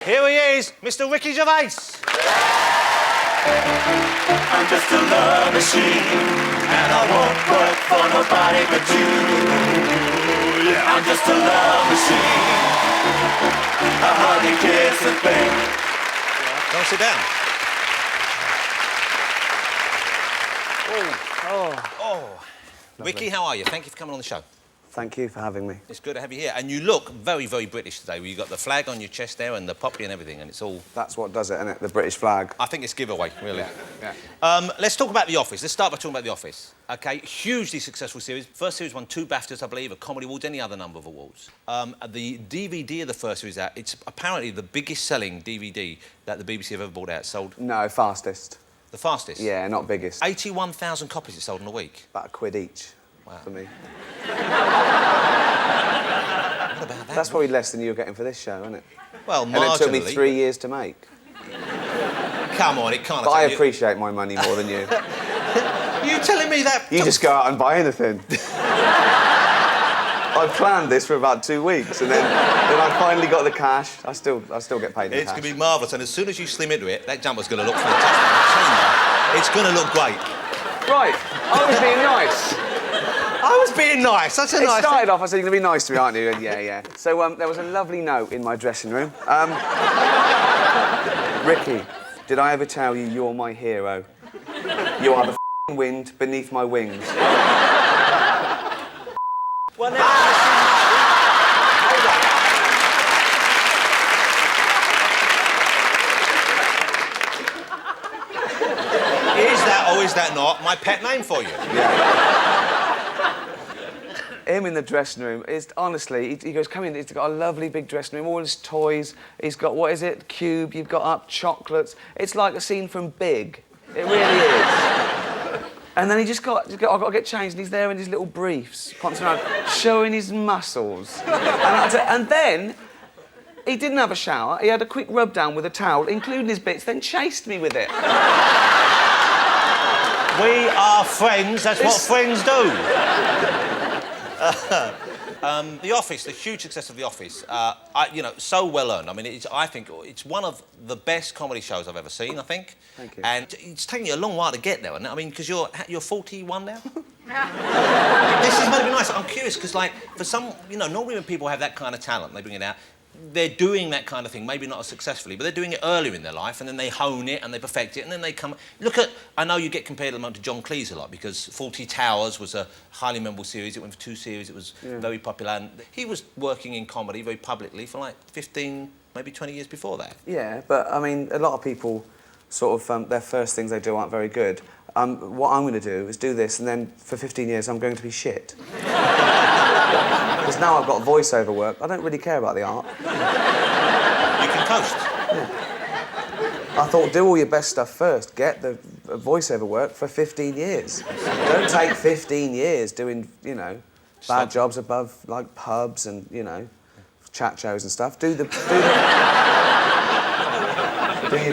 Here he is, Mr. Ricky Gervais. I'm just a love machine, and I won't work for nobody but you. Yeah. I'm just a love machine, a honey kiss and thing. Don't sit down. Oh. Ricky, how are you? Thank you for coming on the show. Thank you for having me. It's good to have you here. And you look very, very British today. You've got the flag on your chest there and the poppy and everything, and it's all... That's what does it, isn't it? The British flag. I think it's giveaway, really. Yeah. Let's talk about The Office. Let's start by talking about The Office. OK, hugely successful series. First series won 2 BAFTAs, I believe, a Comedy Awards, any other number of awards. The DVD of the first series out, it's apparently the biggest-selling DVD that the BBC have ever brought out. Sold... No, fastest. The fastest? Yeah, not biggest. 81,000 copies it sold in a week. About £1 each. Wow. For me. What about that? That's probably less than you were getting for this show, isn't it? Well, and marginally. it took me 3 years to make. Come on, it can't... But I appreciate my money more than you. You telling me that... You just go out and buy anything. I planned this for about 2 weeks, and then I finally got the cash. I still get paid in It's cash. going to be marvellous, and as soon as you slim into it, that jumper's going to look fantastic. I'm telling you, it's going to look great. Right, I was being nice. I was being nice. That's a nice... It started off, I said, you're going to be nice to me, aren't you? And yeah. So there was a lovely note in my dressing room. Ricky, did I ever tell you you're my hero? You are the f***ing wind beneath my wings. Well, now... Hold on. Is that, or is that not, my pet name for you? Yeah. Him in the dressing room is honestly, he goes, come in, he's got a lovely big dressing room, all his toys, he's got, what is it, cube, you've got up chocolates. It's like a scene from Big. It really is. And then I've got to get changed, and he's there in his little briefs, prancing around, showing his muscles. And then, he didn't have a shower, he had a quick rub down with a towel, including his bits, then chased me with it. We are friends, that's what friends do. The Office, the huge success of The Office, you know, so well earned. I mean, I think it's one of the best comedy shows I've ever seen, I think. Thank you. And it's taken you a long while to get there, isn't it? I mean, because you're 41 now? This is going to be nice. I'm curious, because, like, for some, you know, normally when people have that kind of talent, they bring it out, they're doing that kind of thing, maybe not as successfully, but they're doing it earlier in their life, and then they hone it and they perfect it, and then they come... Look at... I know you get compared at the moment to John Cleese a lot, because Fawlty Towers was a highly memorable series. It went for 2 series. It was very popular. And he was working in comedy very publicly for, like, 15, maybe 20 years before that. Yeah, but, I mean, a lot of people sort of... their first things they do aren't very good. What I'm going to do is do this, and then for 15 years I'm going to be shit. Because now I've got voiceover work, I don't really care about the art. You can coast. Yeah. I thought, do all your best stuff first. Get the voiceover work for 15 years. Don't take 15 years doing, you know, bad jobs above, like, pubs and, you know, chat shows and stuff. Do your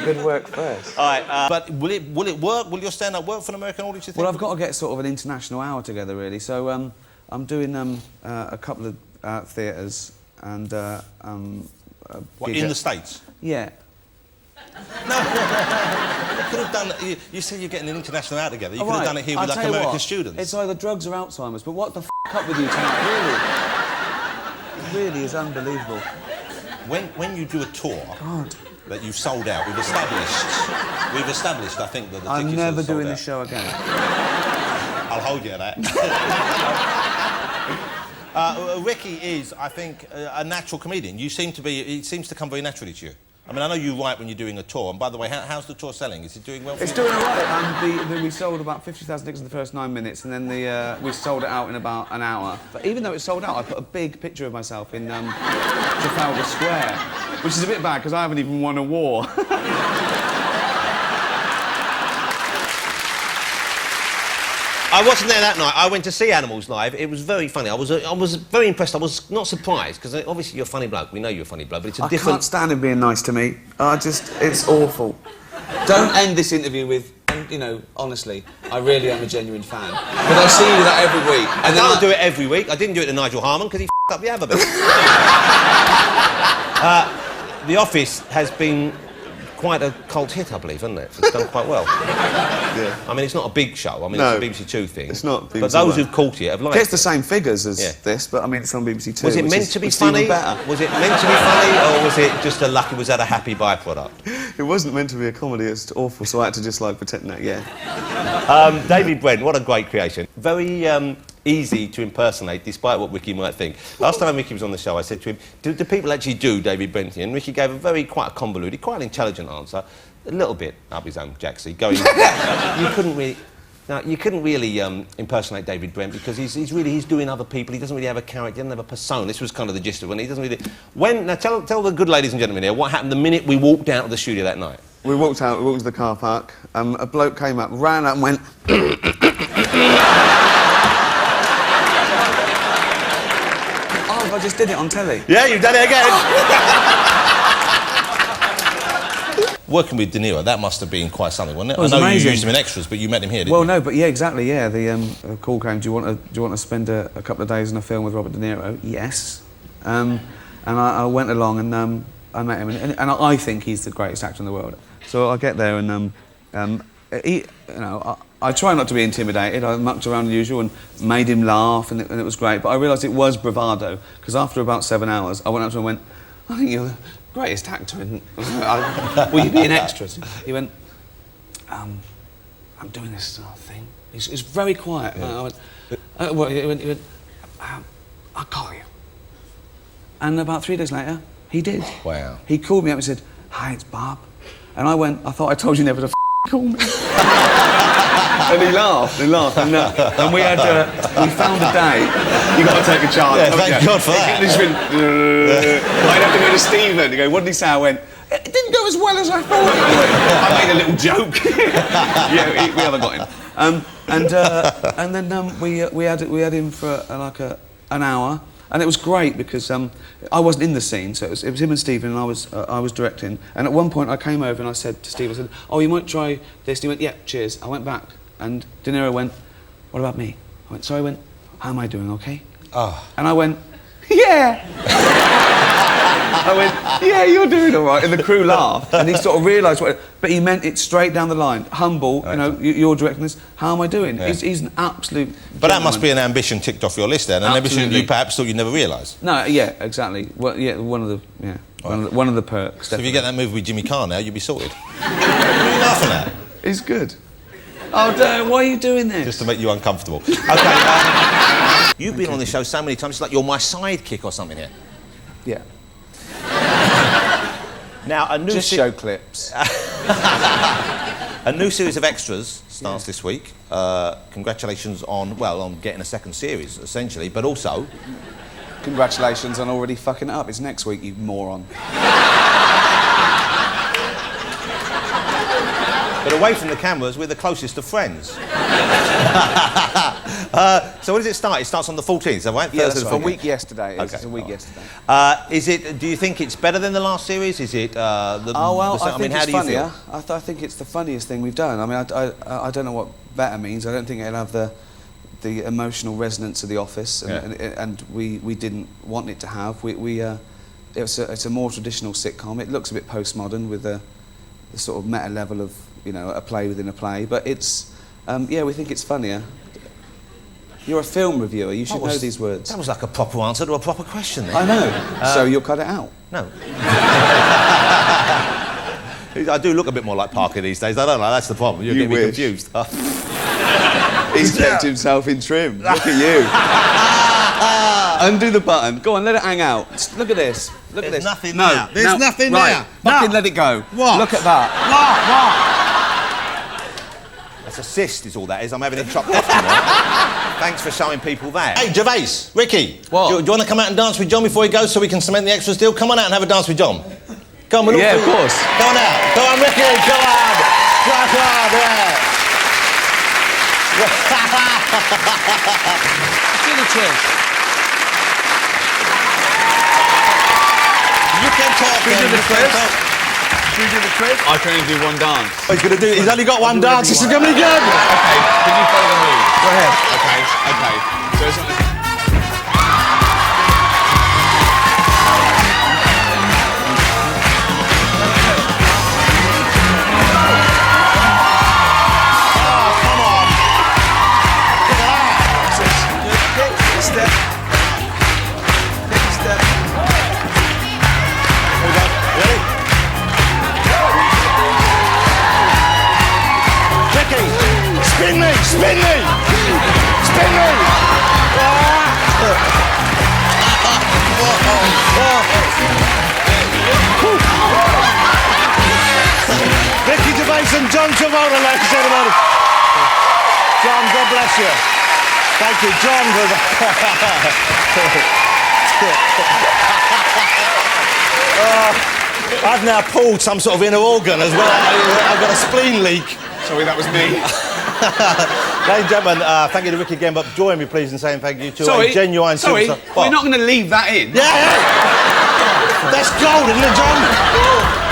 good work first. All right, but will it work? Will your stand-up work for an American audience, you think? Well, I've got to get sort of an international hour together, really. So I'm doing a couple of theatres and What, in the States? Yeah. No. You could have done... You said you're getting an international out together. You could have done it here with, like, American students. It's either drugs or Alzheimer's, but what the f*** up with you tonight, really? It really is unbelievable. When you do a tour... God. That you've sold out. We've established, I think, that the tickets I'm never are sold doing out. this show again. I'll hold you to that. Ricky is, I think, a natural comedian. You seem to be... It seems to come very naturally to you. I mean, I know you write when you're doing a tour, and by the way, how's the tour selling? Is it doing well for you? It's doing all right. We sold about 50,000 tickets in the first 9 minutes, and then we sold it out in about an hour. But even though it's sold out, I put a big picture of myself in Trafalgar Square, which is a bit bad, because I haven't even won a war. I wasn't there that night. I went to see Animals live. It was very funny. I was very impressed. I was not surprised, because obviously you're a funny bloke. We know you're a funny bloke, but it's a different... I can't stand him being nice to me. It's awful. Don't end this interview with, you know, honestly, I really am a genuine fan. But I see you that every week. And I don't do it every week. I didn't do it to Nigel Harman, because he f***ed up the other bit. The Office has been quite a cult hit, I believe, hasn't it? It's done quite well. Yeah. I mean, it's not a big show. I mean, No, it's a BBC Two thing. it's not BBC But those One. who've caught it have liked It gets it. the same figures as Yeah. this, but I mean, it's on BBC Two. Was it which meant is- to be which is even funny? better. Was it meant to be funny, or was it just a lucky, was that a happy byproduct? It wasn't meant to be a comedy, it's awful, so I had to just like pretend that, yeah. David Brent, what a great creation. Very easy to impersonate, despite what Ricky might think. Last time Ricky was on the show, I said to him, do people actually do David Brent? And Ricky gave a quite a convoluted, quite an intelligent answer, a little bit up his own jacksy, going, you couldn't really impersonate David Brent because he's doing other people. He doesn't really have a character. He doesn't have a persona. This was kind of the gist of it. He doesn't really. Now tell the good ladies and gentlemen here what happened the minute we walked out of the studio that night. We walked into the car park, a bloke came up, ran up and went... Oh, I just did it on telly. Yeah, you've done it again. Working with De Niro, that must have been quite something, wasn't it? It was I know amazing. you used him in extras, but you met him here, didn't Well, you? no, but yeah, exactly, yeah. The call came, do you want to spend a couple of days in a film with Robert De Niro? Yes. And I went along and I met him, and I think he's the greatest actor in the world. So I get there and, I try not to be intimidated. I mucked around the usual and made him laugh, and it was great. But I realised it was bravado, because after about 7 hours, I went up to him and went, I think you're the greatest actor in... Will you be in extras? He went, I'm doing this thing. He's very quiet. Yeah. I went, he went, I'll call you. And about 3 days later, he did. Wow. He called me up and said, hi, it's Bob. And I went, I thought I told you never to call me. And he laughed, and we found a day. You got to take a chance. Yeah, thank God for that. He's been, I'd have to go to Stephen to go, what did he say? I went, it didn't go as well as I thought it would. I made a little joke. Yeah, we haven't got him. And then we had him for an hour. And it was great because I wasn't in the scene, so it was him and Stephen, and I was directing. And at one point I came over and I said to Stephen, I said, oh, you might try this. And he went, yeah, cheers. I went back, and De Niro went, what about me? I went, sorry. I went, how am I doing, okay? Oh. And I went, yeah. I went, yeah, you're doing all right. And the crew laughed, and he sort of realised what... But he meant it straight down the line. Humble, you're directing this. How am I doing? Yeah. He's an absolute But that must be an ambition ticked off your list then, an ambition you perhaps thought you'd never realise. No, yeah, exactly. Well, yeah, one of the perks. So if you get that movie with Jimmy Carr now, you'll be sorted. What are you laughing at? He's good. Oh, why are you doing this? Just to make you uncomfortable. Okay, you've been on this show so many times, it's like you're my sidekick or something here. Yeah. Now, a new Just show clips. A new series of extras starts this week. Congratulations on getting a second series, essentially, but also... Congratulations on already fucking it up. It's next week, you moron. But away from the cameras, we're the closest of friends. So when does it start? It starts on the 14th, is that right? Yeah, Thursday that's the right. A week yesterday. Okay. It's a week yesterday. Do you think it's better than the last series? Is it I think how it's do you funnier. feel? I think it's the funniest thing we've done. I mean, I don't know what better means. I don't think it'll have the emotional resonance of The Office, and we didn't want it to have. It's a more traditional sitcom. It looks a bit postmodern with the sort of meta level of a play within a play, but it's we think it's funnier. You're a film reviewer. You should know these words. That was like a proper answer to a proper question. Then. I know. So you'll cut it out. No. I do look a bit more like Parker these days. I don't know. That's the problem. You're getting me confused. He's kept himself in trim. Look at you. Undo the button. Go on, let it hang out. Look at this. Look at this. There's nothing there. There's nothing there. Fucking let it go. What? Look at that. What? That's a cyst, is all that is. I'm having it chopped off tomorrow. Thanks for showing people that. Hey, Gervais, Ricky. What? Do you want to come out and dance with John before he goes so we can cement the extras deal? Come on out and have a dance with John. Come on, we'll of course. Come on out. Come on, Ricky. Come on. Come on, yeah. See the cheers. You can talk. Should we do the quiz? Should we do the quiz? I can only do one dance. He's only got one dance. This is going to be good. Okay, can you follow the rules? Go ahead. Okay. So it's not... Spin me! Spin me! Ricky Gervais and John Travolta, ladies and gentlemen. John, God bless you. Thank you, John. I've now pulled some sort of inner organ as well. I've got a spleen leak. Sorry, that was me. Ladies and gentlemen, thank you to Ricky again, but join me please in saying thank you to a genuine Sorry, superstar. we're not going to leave that in. Yeah! That's gold, isn't it, John?